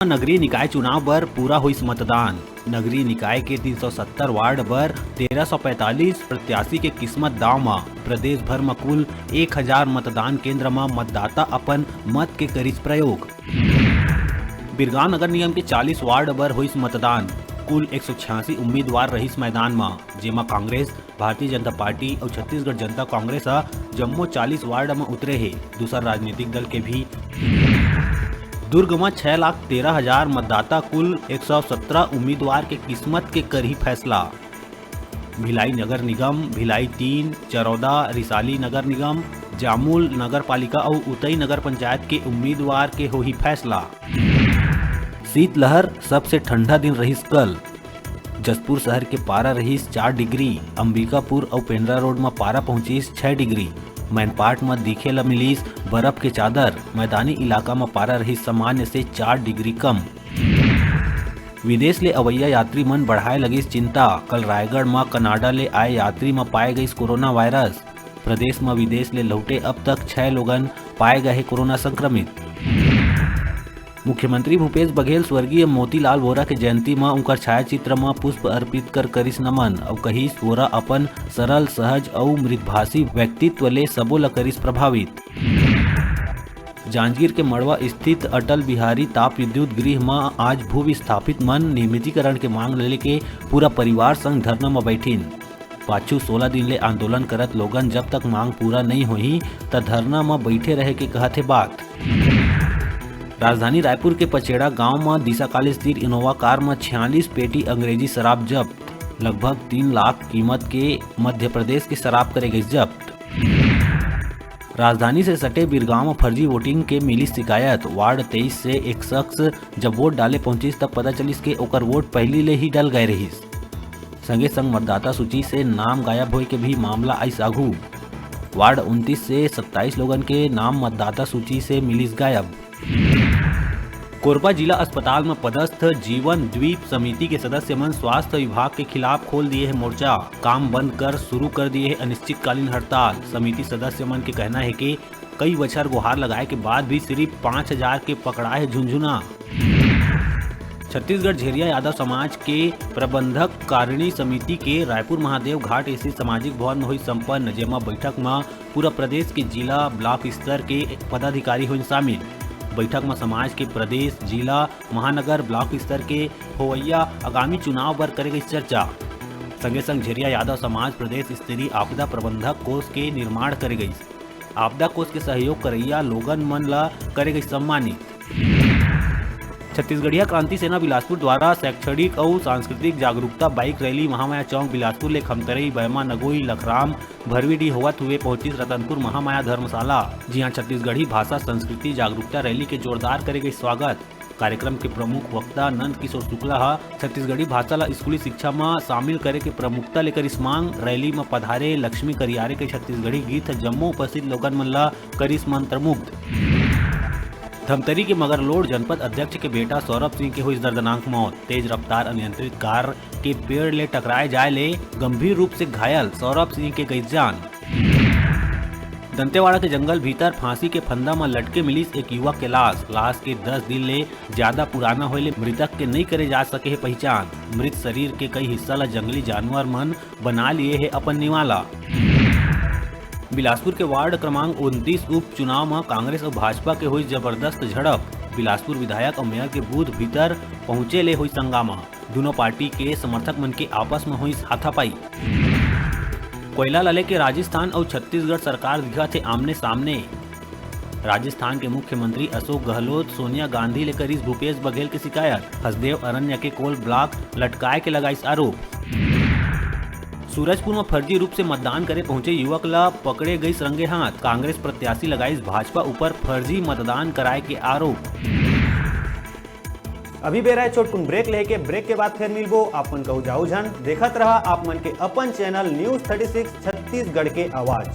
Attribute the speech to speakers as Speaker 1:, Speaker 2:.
Speaker 1: नगरीय निकाय चुनाव बर पूरा हुईस मतदान। नगरीय निकाय के 370 वार्ड बर 1345 प्रत्याशी के किस्मत दाव म प्रदेश भर में कुल 1000 मतदान केंद्र में मतदाता अपन मत के करिस प्रयोग। बिरगांव नगर निगम के 40 वार्ड बर हुईस मतदान। कुल 186 उम्मीदवार रहीस मैदान में, जेमा कांग्रेस, भारतीय जनता पार्टी और छत्तीसगढ़ जनता कांग्रेस जम्मो 40 वार्ड में उतरे है। दूसरा राजनीतिक दल के भी। दुर्ग में 6,13,000 मतदाता कुल 117 उम्मीदवार के किस्मत के करही फैसला। भिलाई नगर निगम, भिलाई 3, चरौदा, रिसाली नगर निगम, जामुल नगर पालिका और उतई नगर पंचायत के उम्मीदवार के होही फैसला। शीतलहर सबसे ठंडा दिन रहीस कल। जसपुर शहर के पारा रहीस 4 डिग्री, अंबिकापुर और पेंड्रा रोड में पारा पहुंचीस 6 डिग्री। मैनपाट में दिखे ला मिलीस बर्फ के चादर। मैदानी इलाका में पारा रही सामान्य से 4 डिग्री कम। विदेश ले अवैया यात्री मन बढ़ाए लगिस चिंता। कल रायगढ़ में कनाडा ले आए यात्री में पाए गई कोरोना वायरस। प्रदेश में विदेश ले लौटे अब तक 6 लोगन पाए गए कोरोना संक्रमित। मुख्यमंत्री भूपेश बघेल स्वर्गीय मोतीलाल वोरा के जयंती में उनकर छायाचित्र में पुष्प अर्पित कर करिस नमन और कहिस वोरा अपन सरल, सहज और मृदभाषी व्यक्तित्व ले सबो ला करिस प्रभावित। जांजगीर के मड़वा स्थित अटल बिहारी ताप विद्युत गृह में आज भू विस्थापित मन नियमितीकरण के मांग लेके पूरा परिवार संग धरना में बैठिन। पाछू 16 दिन ले आंदोलन करत लोगन जब तक मांग पूरा नहीं होही त धरना में बैठे रहे के कहते बात। राजधानी रायपुर के पचेड़ा गांव में दिशाकाल स्थित इनोवा कार में 46 पेटी अंग्रेजी शराब जब्त। लगभग 3 लाख कीमत के मध्य प्रदेश की शराब करे गई जब्त। राजधानी से सटे बिरगांव में फर्जी वोटिंग के मिली शिकायत। वार्ड 23 से एक शख्स जब वोट डाले पहुंचिस तब पता चलिस के ओकर वोट पहली ले ही डल गए रहिस। संगे संग मतदाता सूची से नाम गायब होए के भी मामला आइस आघू। वार्ड 29 से 27 लोगन के नाम मतदाता सूची से मिलिस गायब। कोरबा जिला अस्पताल में पदस्थ जीवन द्वीप समिति के सदस्य मन स्वास्थ्य विभाग के खिलाफ खोल दिए है मोर्चा। काम बंद कर शुरू कर दिए है अनिश्चितकालीन हड़ताल। समिति सदस्य मन के कहना है कि कई बछर गुहार लगाए के बाद भी सिर्फ 5,000 के पकड़ाए है झुंझुना। छत्तीसगढ़ झेरिया यादव समाज के प्रबंधक कारिणी समिति के रायपुर महादेव घाट स्थित सामाजिक भवन में हुई संपन्न, जेमा बैठक में पूरा प्रदेश के जिला ब्लॉक स्तर के पदाधिकारी हुई शामिल। बैठक में समाज के प्रदेश, जिला, महानगर, ब्लॉक स्तर के होवैया आगामी चुनाव पर करे गई चर्चा। संगे संग झेरिया यादव समाज प्रदेश स्तरीय आपदा प्रबंधक कोष के निर्माण करे गई। आपदा कोष के सहयोग करैया लोगन मन ला करे गई सम्मानित। छत्तीसगढ़िया क्रांति सेना बिलासपुर द्वारा शैक्षणिक और सांस्कृतिक जागरूकता बाइक रैली महामाया चौक बिलासपुर ले खमतरई, बैमा, नगोई, लखराम, भरवीडी होवत हुए पहुंची रतनपुर महामाया धर्मशाला। जी हां, छत्तीसगढ़ी भाषा संस्कृति जागरूकता रैली के जोरदार करे गई स्वागत। कार्यक्रम के प्रमुख वक्ता नंद किशोर शुक्ला छत्तीसगढ़ी भाषा ला स्कूली शिक्षा में शामिल करे के प्रमुखता लेकर इस मांग। रैली में पधारे लक्ष्मी करियारे के छत्तीसगढ़ी गीत जम्मो उपस्थित लोगन मन ला करिस मंत्रमुग्ध। धमतरी के मगरलोड जनपद अध्यक्ष के बेटा सौरभ सिंह के हुई दर्दनाक मौत। तेज रफ्तार अनियंत्रित कार के पेड़ ले टकराए जाए ले गंभीर रूप से घायल सौरभ सिंह के गई जान। दंतेवाड़ा के जंगल भीतर फांसी के फंदा में लटके मिलीस एक युवक के लाश। लाश के 10 दिन ले ज्यादा पुराना होले मृतक के नहीं करे जा सके है पहचान। मृत शरीर के कई हिस्सा ला जंगली जानवर मन बना लिए है अपन निवाला। बिलासपुर के वार्ड क्रमांक 29 उप चुनाव में कांग्रेस और भाजपा के हुई जबरदस्त झड़प। बिलासपुर विधायक और मेयर के बूथ भीतर पहुंचे ले हुई संगामा। दोनों पार्टी के समर्थक मन के आपस में हुई हाथापाई। कोयला लले के राजस्थान और छत्तीसगढ़ सरकार दिखा थे आमने सामने। राजस्थान के मुख्यमंत्री अशोक गहलोत सोनिया गांधी ले करिस भूपेश बघेल की शिकायत। हसदेव अरण्य के कोल ब्लॉक लटकाए के लगाइस आरोप। सूरजपुर में फर्जी रूप से मतदान करे पहुंचे युवक ला पकड़े गई रंगे हाथ। कांग्रेस प्रत्याशी लगाई भाजपा ऊपर फर्जी मतदान कराए के आरोप।
Speaker 2: अभी बेरा छोटकुन ब्रेक लेके ब्रेक के बाद फिर मिलबो। आपन कहू जाऊ झन देखत रहा आप मन के अपन चैनल न्यूज 36 छत्तीसगढ़ के आवाज।